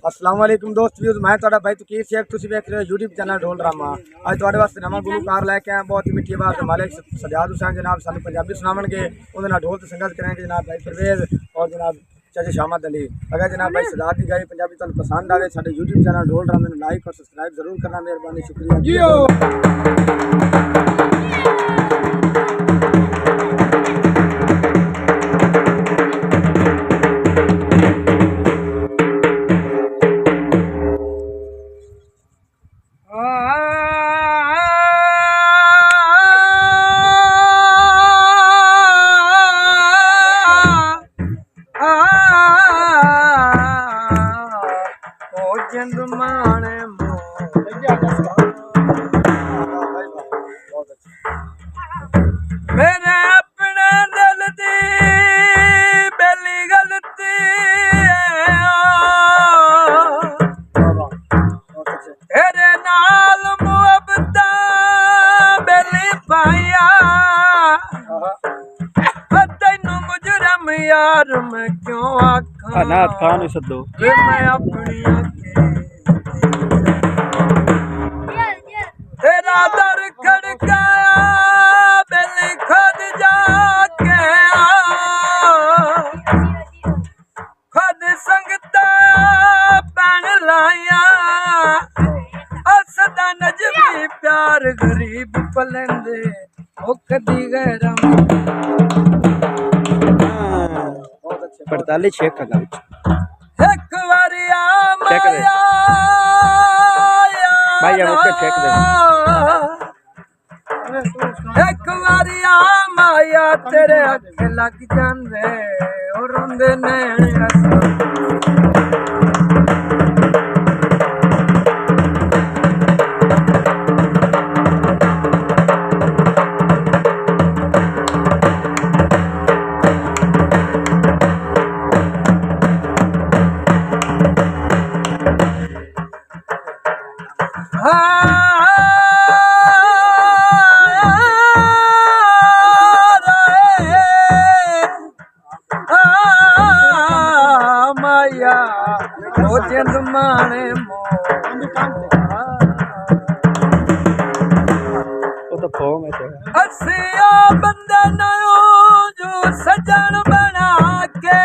अस्सलाम वालेकुम दोस्त व्यूज़ मैं ਤੁਹਾਡਾ भाई तकीर शेख ਤੁਸੀਂ ਵੇਖ ਰਹੇ ਹੋ YouTube ਚੈਨਲ ਢੋਲ ਡਰਾਮਾ। ਅੱਜ ਤੁਹਾਡੇ ਵਾਸਤੇ ਨਵਾਂ ਗੁਲੂਕਾਰ ਲੈ ਕੇ ਆਇਆ ਬਹੁਤ ਹੀ ਮਿੱਠੀ ਆਵਾਜ਼ ਦੇ ਮਾਲਿਕ ਸਜਾਦ ਹੁਸੈਨ ਜਨਾਬ ਸਾਨੂੰ ਪੰਜਾਬੀ ਸੁਣਾਉਣਗੇ। ਉਹਦੇ ਨਾਲ ਢੋਲ ਤੇ ਸੰਗਤ ਕਰਾਂਗੇ ਜਨਾਬ भाई परवेज़ और जनाब चाचा शामद अली। अगर जनाब भाई सजाद की गाई पंजाबी ਤੁਹਾਨੂੰ पसंद आए साडे YouTube चैनल ढोल ड्रामे ਨੂੰ लाइक और सब्सक्राइब जरूर करना, मेहरबानी शुक्रिया जी। जिंद माने मेरे अपने दिल दी बेली गलती तेरे नाल मुहब्बत बेली पाया तैनू मुजरम यार मैं क्यों आखा अनाथ खान सदो मैं अपनी तेरा दर खड़काया बेली खुद जाके खुद संगता पैन लाया असदा नजमी प्यार गरीब पलंदे कदी गैरम 48 चेक का एक बारी आ चेक दे भाई ये मुझे चेक दे एक बारी आ माया तेरे अख लग जांदे और रोंदे नैन माया ओ जिंद माने वो तो फॉर्म है हसिया बंदे नू जो सजन बना के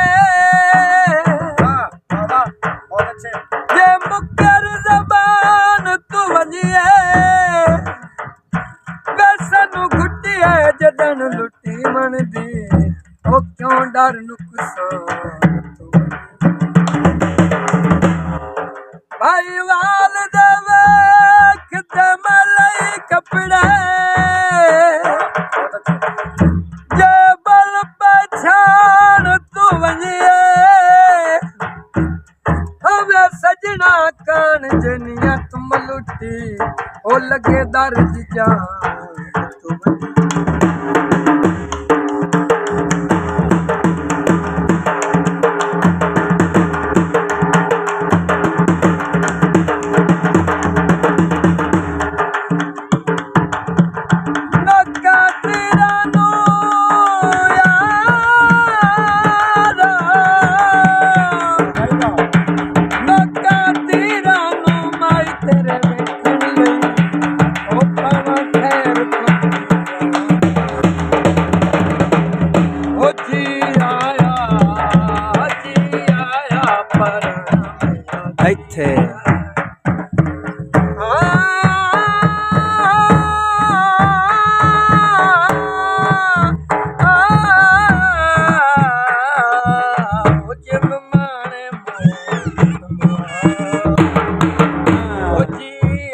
जे मुकर जबान तू वजिए वैसनू घुटिए जदन लुटी मन दी ओ क्यों डर नुकसान भाई वाल देवे किते मलई कपड़े जे बल पछाण तू वजिए हवे सजना कान जनिया तुम लुटी ओ लगे दर्द जान तू ਇੱਥੇ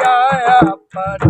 आया पर